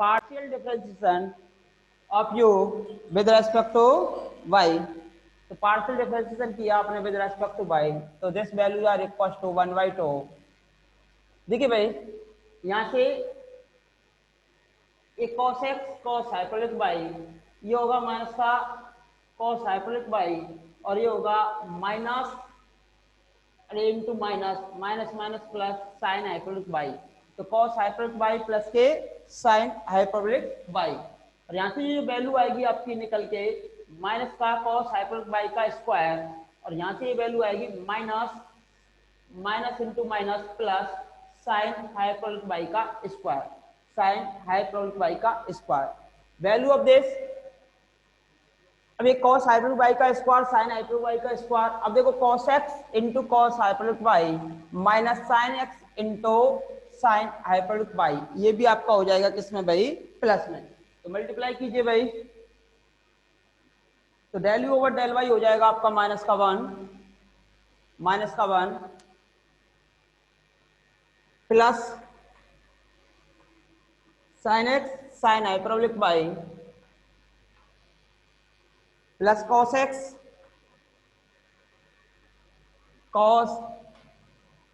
partial differentiation of u with respect to y. तो partial differentiation किया आपने with respect to y, तो this value are equal to 1/2। देखिए भाई यहाँ से एक cos x cos hyperbolic y, ये होगा माइनस का cos हाइपरबोलिक y, और ये होगा minus into minus minus minus plus sine hyperbolic y। तो cos हाइपरबोलिक y प्लस के साइन हाइपरबोलिक y, और यहाँ से जो वैल्यू आएगी आपकी निकल के माइनस का cos हाइपरबोलिक y का स्क्वायर, और यहाँ से ये वैल्यू आएगी minus minus into minus plus sine hyperbolic y का स्क्वायर, साइन हाइपरबोलिक y का स्क्वायर। वैल्यू ऑफ दिस, अब ये cos हाइपरबोलिक y का स्क्वायर साइन हाइपरबोलिक y का स्क्वायर, अब देखो cos x into cos hyperbolic y minus sine x into sine hyperbolic y, ये भी आपका हो जाएगा किसमें भाई, प्लस में। तो मल्टीप्लाई कीजिए भाई, तो del u over del y हो जाएगा आपका माइनस का 1 plus sine x sine hyperbolic y plus cos x cos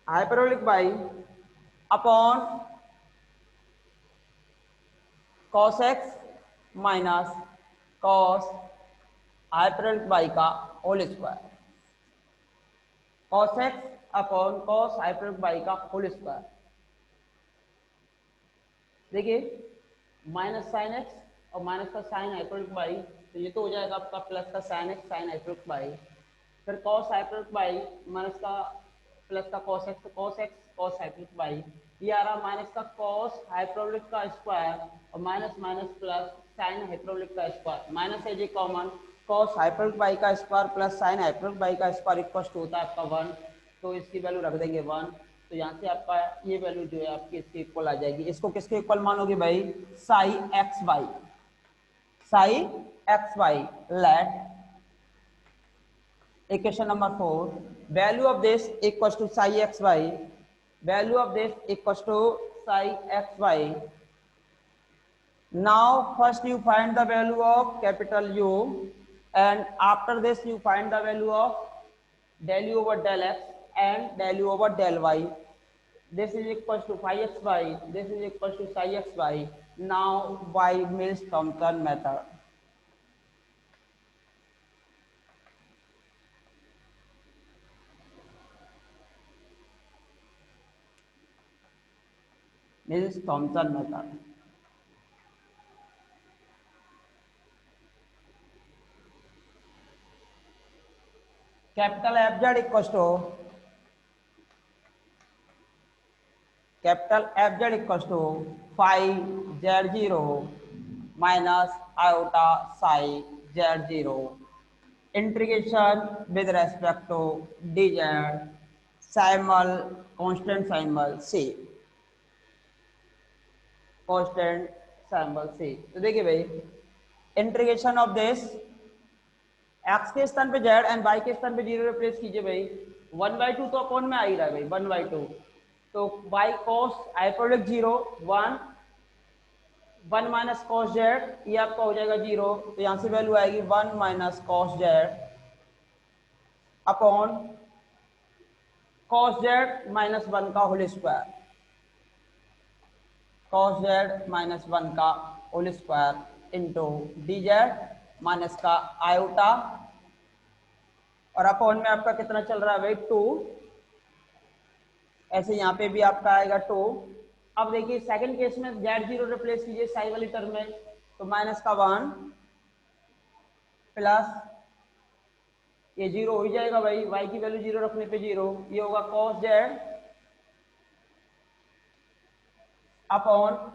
hyperbolic y upon cos x minus cos hyperbolic y का whole square, cos x upon cos hyperbolic y का whole square. देखिए minus sine x और minus का sine hyperbolic y, तो ये तो हो जाएगा आपका प्लस का sine x sine hyperbolic y, फिर cos हाइपरबोलिक y माइनस का प्लस का cos x, तो cos x cos hyperbolic y, ये आ रहा माइनस का cos हाइपरबोलिक का स्क्वायर और minus minus plus sine hyperbolic का स्क्वायर, माइनस है जी कॉमन, cos हाइपरबोलिक y का square plus sine hyperbolic y का स्क्वायर इक्वल टू होता है आपका 1, तो इसकी वैल्यू रख देंगे 1, तो यहाँ से आपका ये वैल्यू जो है आपकी इसके इक्वल आ जाएगी। इसको किसके इक्वल मानोगे भाई, psi x y, psi x y. Let equation number 4, value of this equal to psi x y, value of this equal to psi x y. Now first you find the value of capital U, and after this you find the value of del U over del x and del U over del y. This is equal to phi x y, this is equal to psi x y. Now by Mills-Thomson method. Mills-Thomson method. Capital FZ equals to capital FZ equals to phi Z0 minus iota psi Z0 integration with respect to dz simal constant symbol c, constant symbol c। तो देखिए भाई integration of this x के स्थान पे z and y के स्थान पे 0 replace कीजिए भाई, 1/2 तो अपॉन में आ ही रहा है भाई 1/2, तो y cos hyperbolic 0 1 minus cos z, ये आपका हो जाएगा 0, तो यहां से वैल्यू आएगी 1 minus cos z upon cos z minus 1 का whole square, cos z minus 1 का होल स्क्वायर इंटू dz माइनस का आयोटा, और अपॉन में आपका कितना चल रहा है भाई 2, ऐसे यहाँ पे भी आपका आएगा 2। अब देखिए सेकंड केस में z0 रिप्लेस कीजिए साई वाली टर्म में, तो माइनस का 1 प्लस ये 0 हो ही जाएगा भाई, y की वैल्यू 0 रखने पे 0, ये होगा cos z अपॉन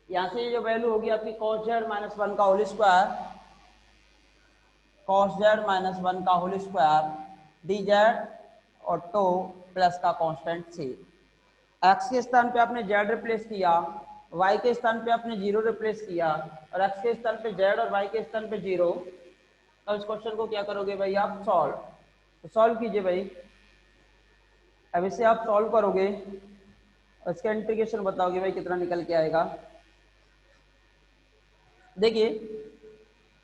यहाँ से जो वैल्यू होगी आपकी cos z माइनस 1 का whole square, cos z minus 1 का होल स्क्वायर dz और 2 प्लस का कांस्टेंट c। x के स्थान पे आपने z रिप्लेस किया, y के स्थान पे आपने 0 रिप्लेस किया, और x के स्थान पे z और y के स्थान पे 0। अब इस क्वेश्चन को क्या करोगे भाई आप, सॉल्व, तो सॉल्व कीजिए भाई। अब इसे आप सॉल्व करोगे और इसका इंटीग्रेशन बताओगे भाई कितना निकल के आएगा, देखिए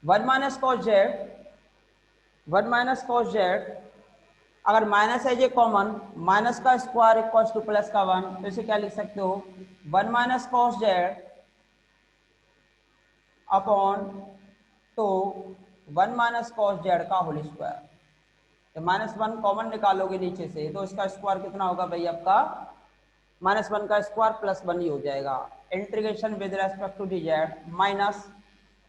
1 minus cos Z, 1 minus cos Z, अगर माइनस है ये कॉमन, माइनस का स्क्वायर इक्वल टू प्लस का 1, तो इसे क्या लिख सकते हो 1 माइनस कॉस जेड अपॉन तो 1 माइनस कॉस जेड का होल स्क्वायर। तो -1 कॉमन निकालोगे नीचे से तो इसका स्क्वायर कितना होगा भाई आपका, -1 का स्क्वायर +1 ही हो जाएगा। Integration with respect to D z minus,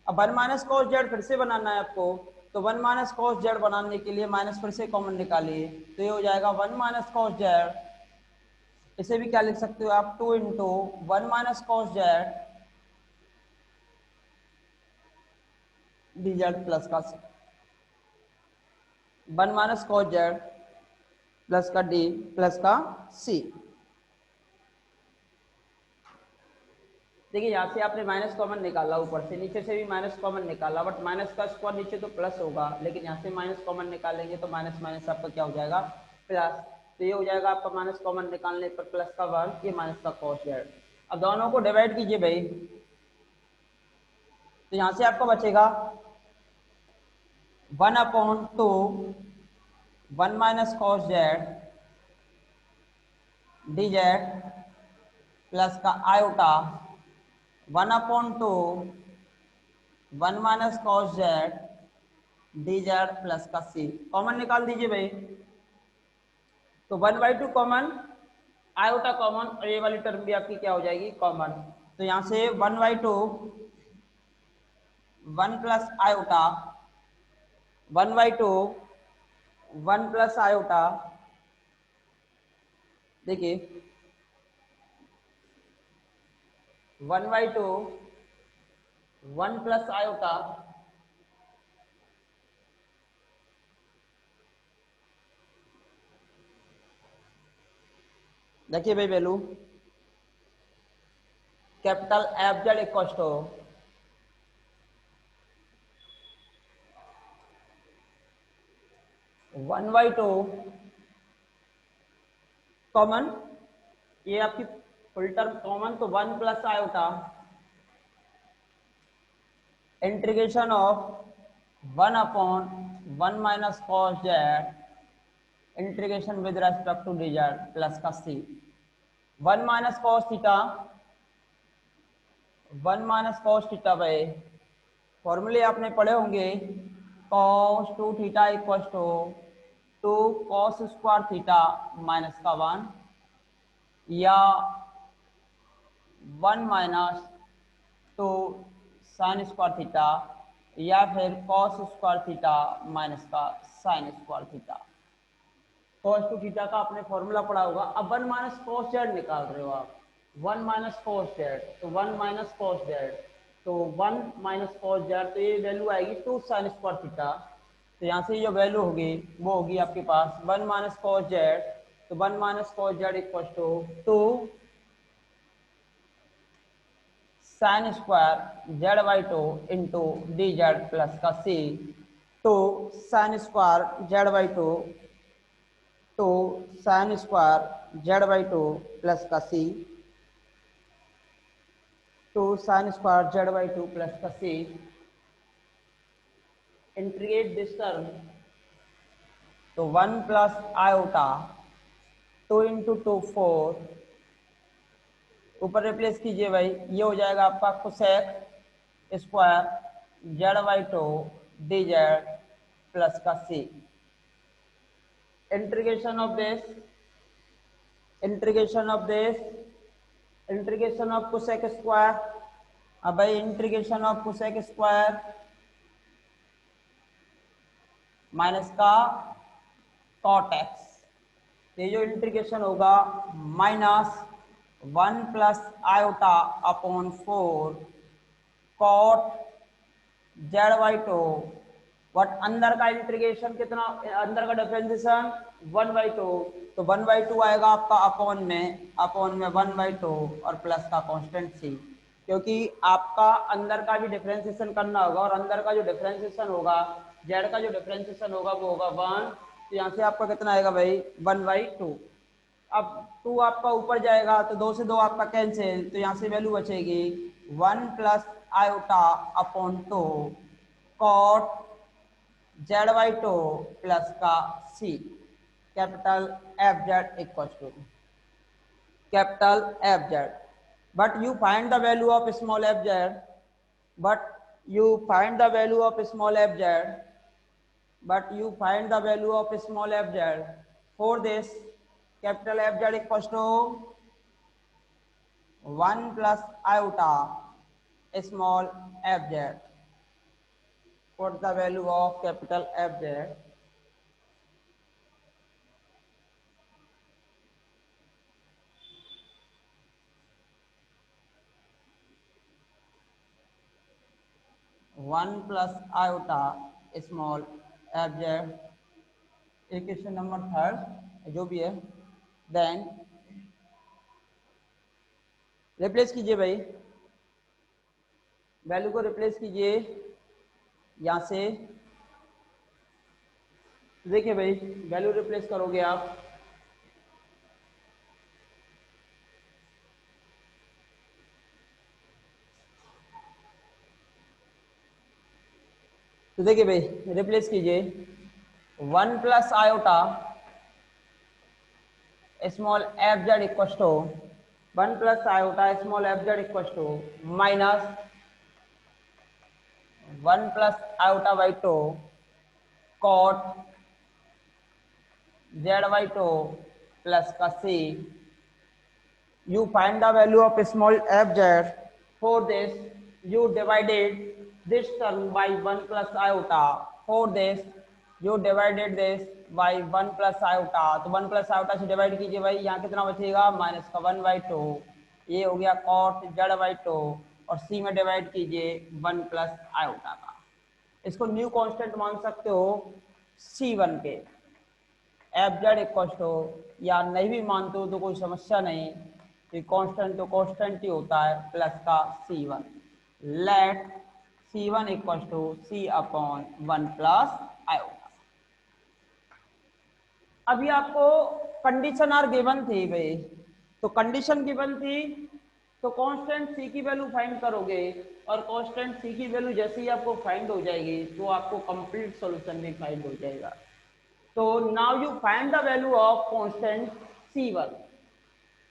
अब 1 माइनस कॉस जेड फिर से बनाना है आपको, तो 1 माइनस कॉस जेड बनाने के लिए माइनस फिर से कॉमन निकालिए, तो ये हो जाएगा 1 माइनस कॉस जेड, इसे भी क्या लिख सकते हो आप 2 into 1 minus cos Z D Z plus का 1 माइनस कॉस जेड प्लस का डी प्लस का सी। देखिए यहाँ से आपने माइनस कॉमन निकाला, ऊपर से नीचे से भी माइनस कॉमन निकाला, बट माइनस का स्क्वायर नीचे तो प्लस होगा, लेकिन यहाँ से माइनस कॉमन निकालेंगे तो माइनस माइनस आपका क्या हो जाएगा प्लस, तो ये हो जाएगा आपका माइनस कॉमन निकालने पर प्लस का 1, ये माइनस का कॉस जेड। अब दोनों को डिवाइड कीजिए भाई, तो यहाँ से आपको बचेगा 1/2 1 minus cos Z D Z plus का iota 1/2 1 minus cos Z D Z plus का सी। कॉमन निकाल दीजिए भाई, तो 1/2 कॉमन, आयोटा कॉमन, और ये वाली टर्म भी आपकी क्या हो जाएगी कॉमन, तो यहाँ से 1/2 1 प्लस आयोटा 1/2 1 प्लस आयोटा, देखिए 1/2 1 प्लस आयोटा देखिए भाई value capital F Z equal to 1/2 common, ये आपकी फुल टर्म कॉमन, तो 1 plus iota integration of 1/1 minus cos Z integration with respect to D Z plus का C. 1 minus cos theta 1 minus cos theta भाई फॉर्मूले आपने पढ़े होंगे, cos 2 theta equal to 2 cos square theta minus का 1, या 1 minus 2 sine square theta, या फिर cos स्क्वायर थीटा माइनस का sine square theta. cos 2 theta का आपने फॉर्मूला पढ़ा होगा। अब 1 माइनस cos जेड निकाल रहे हो आप, 1 माइनस cos जेड, तो 1 माइनस cos जेड, तो 1 माइनस cos जेड, तो ये वैल्यू आएगी 2 साइन स्क्वायर थीटा, तो यहाँ से जो वैल्यू होगी वो होगी आपके पास 1 माइनस cos जेड, तो 1 minus cos Z equal to 2 sine square Z/2 into D Z plus का सी, तो साइन स्क्वायर Z/2 तो साइन स्क्वायर Z/2 प्लस का सी, तो साइन स्क्वायर Z/2 प्लस का सी, इंटीग्रेट दिस टर्म, तो 1 plus iota 2 into 2 4, ऊपर replace कीजिए भाई, ये हो जाएगा आपका cosec square Z/2 D Z plus का C. Integration of this, integration of this, integration of cosec square, अब भाई integration of cosec square minus का कॉट एक्स, ये जो इंटीग्रेशन होगा -1 plus iota upon 4 cot Z/2, but अंदर का integration कितना, अंदर का डिफरेंशिएशन 1/2, तो 1/2 आएगा आपका अपॉन में 1/2 और प्लस का कांस्टेंट सी, क्योंकि आपका अंदर का भी डिफरेंशिएशन करना होगा, और अंदर का जो डिफरेंशिएशन होगा जेड का जो डिफरेंशिएशन होगा वो होगा 1, तो यहाँ से आपका कितना आएगा भाई 1/2। अब 2 आपका ऊपर जाएगा तो 2 से 2 आपका कैंसिल, तो यहाँ से वैल्यू बचेगी 1 plus iota upon 2 cot z/2 plus का c capital fz equal to capital fz. But you find the value of small fz. But you find the value of small fz. But you find the value of small fz. For this, capital fz equals to 1 plus iota small fz. What the value of capital fz? One plus iota small fz. Equation number third जो भी है, then replace कीजिए भाई, value को replace कीजिए यहां से। देखिए भाई, वैल्यू रिप्लेस करोगे आप, तो देखिए भाई रिप्लेस कीजिए 1 plus iota small f Z equal to 1 plus iota small f Z equal to minus 1 plus iota by 2 cot z/2 plus का c. You find the value of small fz. For this, you divided this term by 1 plus iota. For this, you divided this by 1 plus iota. तो 1 plus iota से divide कीजिए भाई, यहाँ कितना बचेगा minus का 1/2. ये हो गया cot z/2 और c में डिवाइड कीजिए 1 प्लस आयोटा का. इसको न्यू कांस्टेंट मान सकते हो c1 के. एफ जेड इक्वल टू, या नहीं भी मानते हो तो कोई समस्या नहीं, कांस्टेंट तो कांस्टेंट ही होता है, प्लस का c1. Let c1 equal to c upon 1 plus iota. अभी आपको कंडीशन आर गिवन थी भाई, तो कंडीशन गिवन थी तो कांस्टेंट c की वैल्यू फाइंड करोगे, और कांस्टेंट c की वैल्यू जैसे ही आपको फाइंड हो जाएगी तो आपको कंप्लीट सॉल्यूशन भी फाइंड हो जाएगा. So now you find the value of constant C1.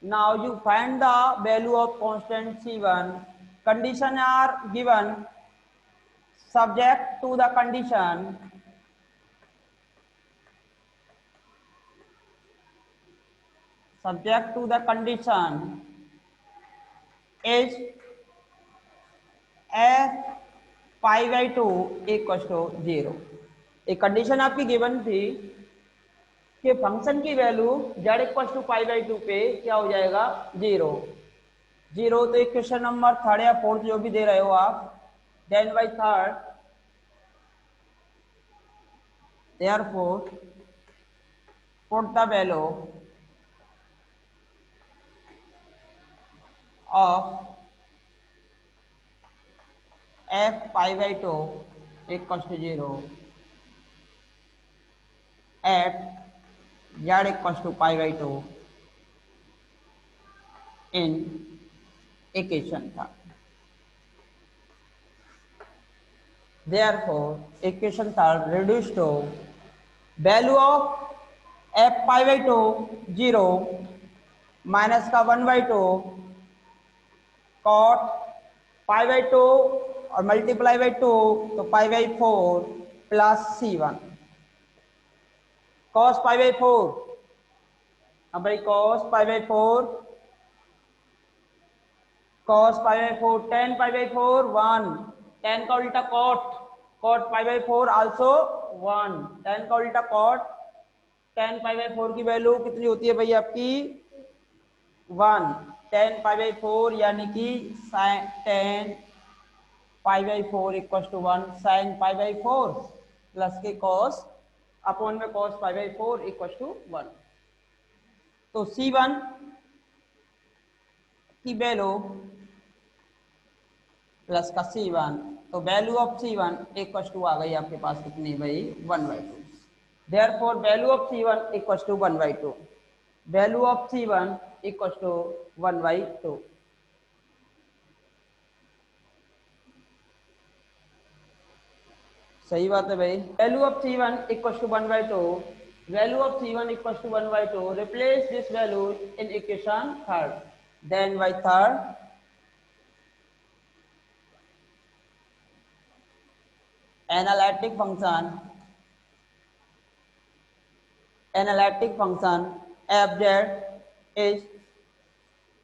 Now you find the value of constant C1. Condition are given. Subject to the condition. Subject to the condition is f pi by 2 equals to 0. एक condition आपकी given थी कि function की value z equal to pi by 2 पे क्या हो जाएगा 0. तो इक्वेशन नंबर थर्ड या फोर्थ जो भी दे रहे हो आप, then by third, therefore put the value of f pi by 2 equal to 0 at z equals to pi by 2 in equation third. Therefore, equation third reduced to value of f pi by 2 0 minus का 1/2 cot pi by 2 और multiply by 2 तो pi by 4 plus c1 cos pi by 4. अब भाई cos pi by 4, cos pi by 4, tan pi by 4 1, tan का उल्टा cot pi by 4 also 1, tan का उल्टा cot, tan pi by 4 की value कितनी होती है भाई आपकी 1, tan pi by 4 यानी कि tan pi by 4 equal to 1 sin pi by 4 plus के cos अपॉन में cos pi by 4 equal to 1. तो C1 की वैल्यू प्लस का C1, तो value of C1 equal to आ गई आपके पास कितनी भाई 1/2. Therefore value of C1 equal to 1/2. Value of C1 equal to 1/2. सही बात है भाई। Value of C1 equal to 1/2, value of C1 equal to 1/2, replace this value in equation third, then by third analytic function, analytic function f z is,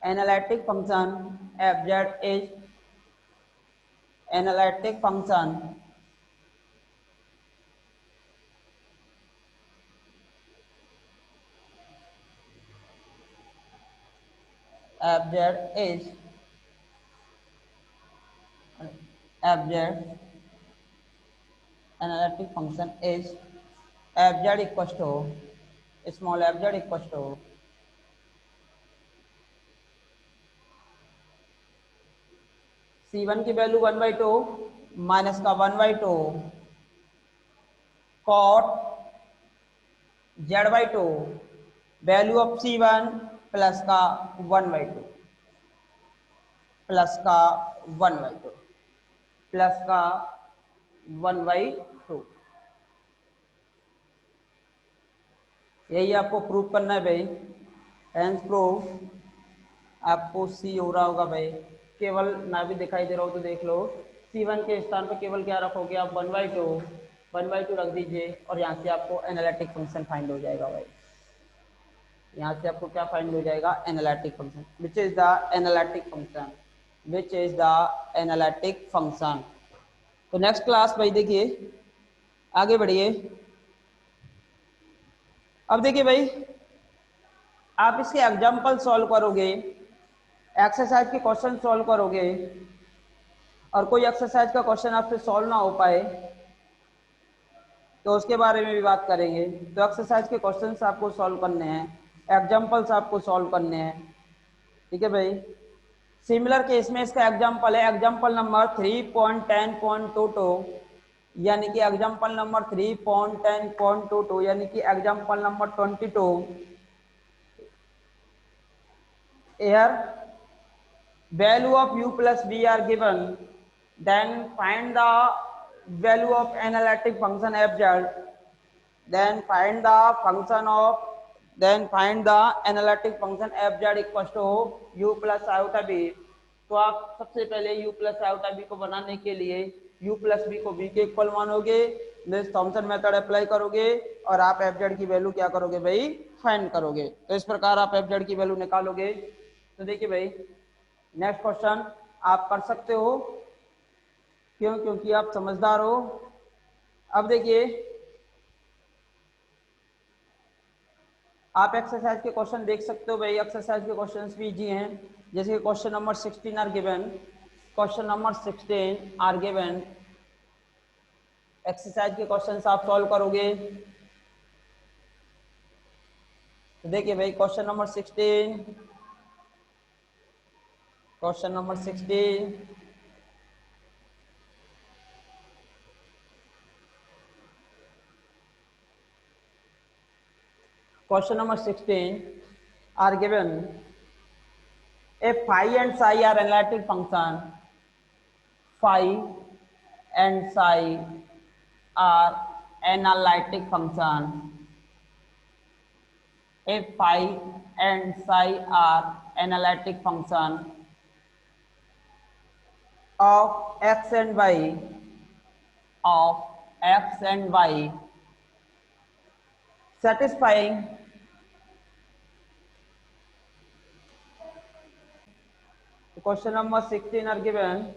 analytic function f z is, analytic function f z is, f z analytic function is f z equals to, small f z equals to C1 की value 1/2 minus का 1/2 cot z/2 value of C1 plus का 1/2 plus का 1/2 plus का 1/2, यही आपको prove करना है भाई। हेंस प्रूव आपको सी हो रहा होगा भाई, केवल ना भी दिखाई दे रहा हो तो देख लो, C1 के स्थान पर केवल क्या रखोगे आप 1/2 रख दीजिए और यहाँ से आपको एनालिटिक फंक्शन फाइंड हो जाएगा भाई। यहाँ से आपको क्या फाइंड हो जाएगा, analytic function, which is the analytic function, which is the analytic function. तो नेक्स्ट क्लास भाई देखिए, आगे बढ़िए। अब देखिए भाई, आप इसके एग्जाम्पल सॉल्व करोगे, एक्सरसाइज के क्वेश्चन सॉल्व करोगे, और कोई एक्सरसाइज का क्वेश्चन आपसे सॉल्व ना हो पाए तो उसके बारे में भी बात करेंगे। तो एक्सरसाइज के क्वेश्चंस आपको सॉल्व करने हैं, एग्जाम्पल्स आपको सॉल्व करने हैं, ठीक है भाई। सिमिलर केस में इसका एग्जाम्पल है एग्जाम्पल नंबर 3.10.22, यानी कि एग्जाम्पल नंबर 3.10.22, यानी कि example number 22। Here value of u plus v are given, then find the value of analytic function fz, then find the function of, then find the analytic function fz equals to u plus iota b। तो आप सबसे पहले u plus iota b को बनाने के लिए u plus b को v के इक्वल मानोगे, नेक्स्ट थॉमसन मेथड अप्लाई करोगे और आप fz की वैल्यू क्या करोगे भाई, फाइंड करोगे। तो इस प्रकार आप fz की वैल्यू निकालोगे। तो देखिए भाई, नेक्स्ट क्वेश्चन आप कर सकते हो, क्यों, क्योंकि आप समझदार हो। अब देखिए, आप एक्सरसाइज के क्वेश्चन देख सकते हो भाई, एक्सरसाइज के क्वेश्चंस भी इजी हैं, जैसे कि question number 16 are given, question number 16 are given, exercise के क्वेश्चंस आप सॉल्व करोगे। तो देखिए भाई, question number 16, question number 16, question number 16 are given, if phi and psi are analytic function, phi and psi are analytic function, if phi and psi are analytic function of x and y, of x and y, satisfying question number 16 are given,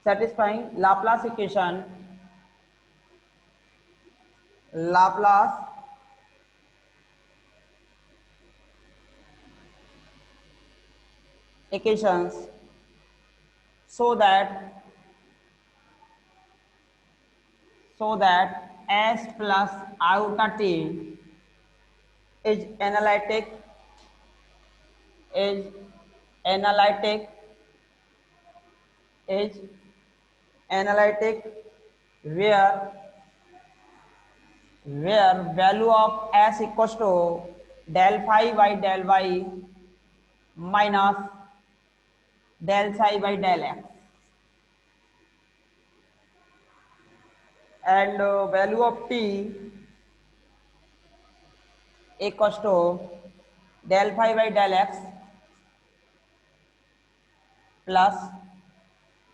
satisfying Laplace equation, Laplace equations, so that s plus iota t is analytic, is analytic, is analytic, where value of s equals to del phi by del y minus del psi by del x, and value of t equals to del phi by del x plus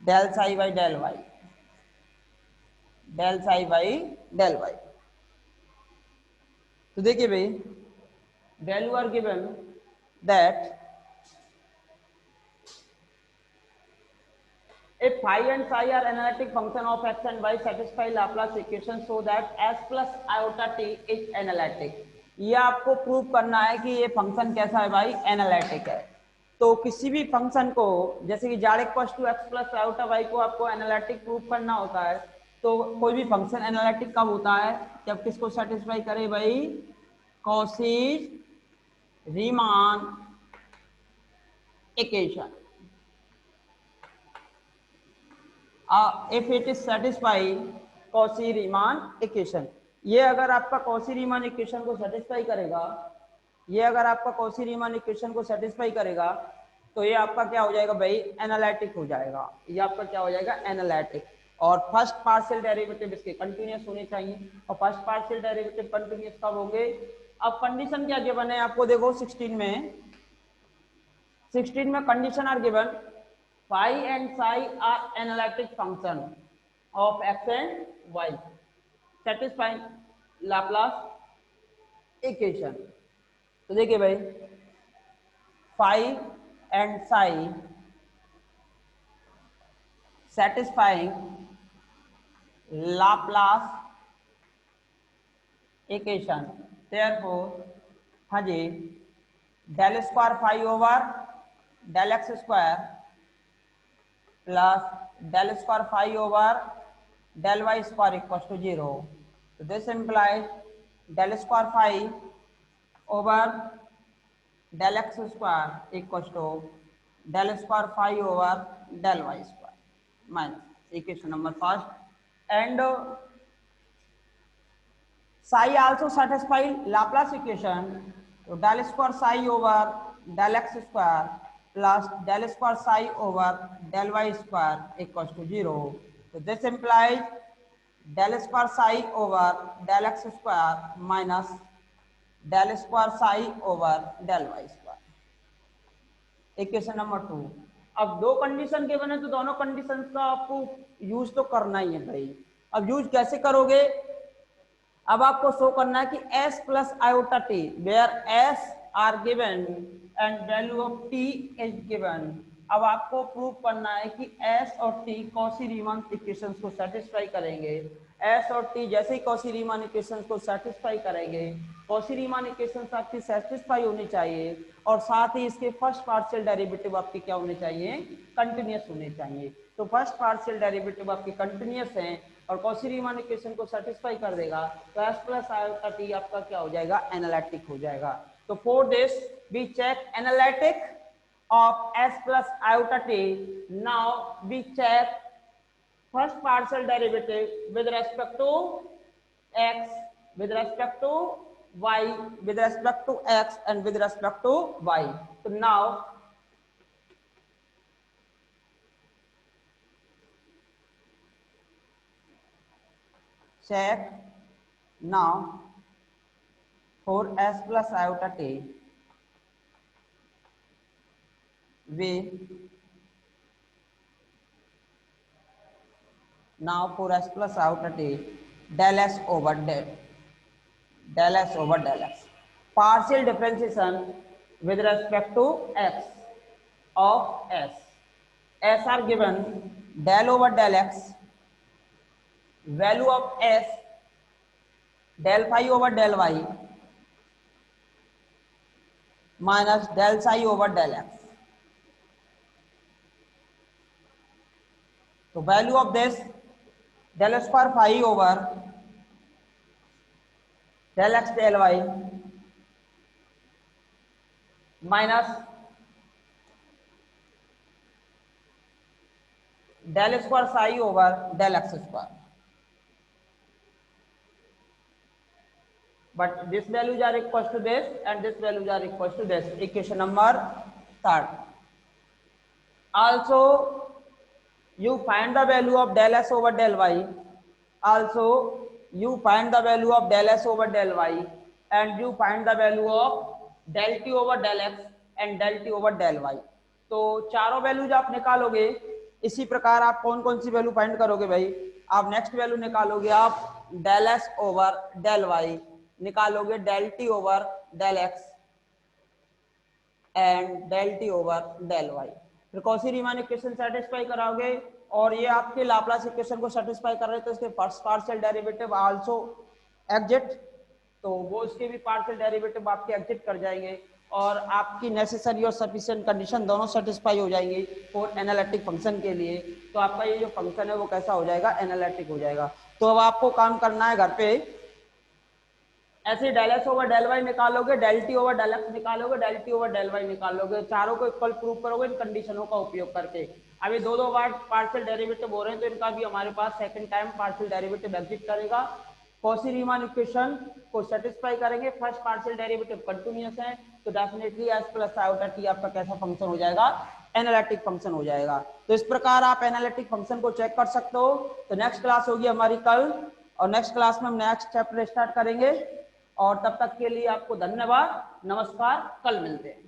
del psi by del y, del psi by del y। तो देखिए भाई, value are given that if phi and psi are analytic function of x and y satisfy Laplace equation so that s plus iota t is analytic। ये आपको prove करना है कि ये function कैसा है भाई, एनालिटिक है। तो किसी भी फंक्शन को, जैसे कि जार equal to x plus iota y को आपको एनालिटिक प्रूव करना होता है, तो कोई भी फंक्शन एनालिटिक कब होता है, जब किसको सेटिस्फाई करे भाई, Cauchy Riemann equation. If it is satisfy Cauchy Riemann equation, ये अगर आपका कॉची रीमान इक्वेशन को सेटिस्फाई करेगा, ये अगर आपका कॉची रीमान इक्वेशन को सेटिस्फाई करेगा, तो ये आपका क्या हो जाएगा भाई, एनालिटिक हो जाएगा। ये आपका क्या हो जाएगा, एनालिटिक। और फर्स्ट पार्शियल डेरिवेटिव इसके कंटिन्यूअस होने चाहिए, और फर्स्ट पार्शियल डेरिवेटिव कंटिन्यूअस कब होंगे। अब कंडीशन क्या गिवन है आपको, देखो 16 में condition are given phi and psi are analytic function of x and y satisfying Laplace equation। तो देखिए भाई, phi and psi satisfying Laplace equation, therefore हाँ जी, del square phi over del x square plus del square phi over del y square equals to 0। So this implies del square phi over del x square equals to del square phi over del y square minus equation number first। And psi also satisfy Laplace equation, so del square psi over del x square plus del square psi over del y square equals to 0। So this implies del square psi over del x square minus del square psi over del y square। Equation number 2। अब दो condition के बने तो दोनों condition का आपको use तो करना ही है भाई। अब यूज कैसे करोगे, अब आपको शो करना है कि s plus iota t where s are given and value of t is given. अब आपको प्रूव करना है कि s और t कॉची रीमान इक्वेशंस को सेटिस्फाई करेंगे। s और t जैसे ही कॉची रीमान इक्वेशंस को सेटिस्फाई करेंगे, कॉची रीमान इक्वेशंस आपकी सेटिस्फाई होनी चाहिए, और साथ ही इसके फर्स्ट पार्शियल डेरिवेटिव आपके क्या होने चाहिए, कंटिन्यूअस होने चाहिए। तो फर्स्ट पार्शियल डेरिवेटिव आपके कंटिन्यूअस हैं और कॉची रीमान इक्वेशन को सेटिस्फाई कर देगा, तो s प्लस आयोटा टी आपका क्या हो जाएगा, एनालिटिक हो जाएगा। तो for this we check analytic of s plus iota t. Now we check first partial derivative with respect to x, with respect to y, with respect to x and with respect to y। So now check now for s plus iota t we now for s plus iota t del s over del s over del x partial differentiation with respect to x of s are given del over del x, value of s del phi over del y minus del psi over del x। तो value of this del square phi over del x del y minus del square psi over del x square, but this values are equal to this and this values are equal to this। equation number 3rd। also you find the value of del s over del y also you find the value of del s over del y and you find the value of del t over del x and del t over del y। तो चारों values आप निकालोगे। इसी प्रकार आप कौन कौन सी value find करोगे भाई? आप नेक्स्ट वैल्यू निकालोगे आप del S over del Y, निकालोगे del T over del X and del T over del Y. फिर कौशी रीमान इक्वेशन सेटिस्फाई कराओगे और ये आपके लाप्लास इक्वेशन को सेटिस्फाई कर रहे थे, इसके first partial derivative also exit, तो वो इसके भी पार्शियल डेरिवेटिव आपके एग्जिट कर जाएंगे और आपकी नेसेसरी और सफिशिएंट कंडीशन दोनों सेटिस्फाई हो जाएंगी फॉर एनालिटिक फंक्शन के लिए। तो आपका ये जो फंक्शन है वो कैसा हो जाएगा? एनालिटिक हो जाएगा। तो अब आपको काम करना है घर पे, ऐसे del S over del Y निकालोगे, del T over del X निकालोगे, del T over del Y निकालोगे, चारों को इक्वल प्रूव करोगे इन कंडीशनों का उपयोग करके। अभी दो दो बार पार्शियल डेरिवेटिव हो रहे हैं तो इनका भी हमारे पास second time partial derivative exit करेगा। कॉची रीमान इक्वेशन को सेटिस्फाई करेंगे, फर्स्ट पार्शियल डेरिवेटिव कंटिन्यूअस है तो definitely S plus iota T आपका कैसा फंक्शन हो जाएगा? एनालिटिक फंक्शन हो जाएगा। तो इस प्रकार आप एनालिटिक फंक्शन को चेक कर सकते हो। तो नेक्स्ट क्लास होगी हमारी कल और नेक्स्ट क्लास में हम नेक्स्ट चैप्टर स्टार्ट करेंगे और तब तक के लिए आपको धन्यवाद, नमस्कार, कल मिलते हैं।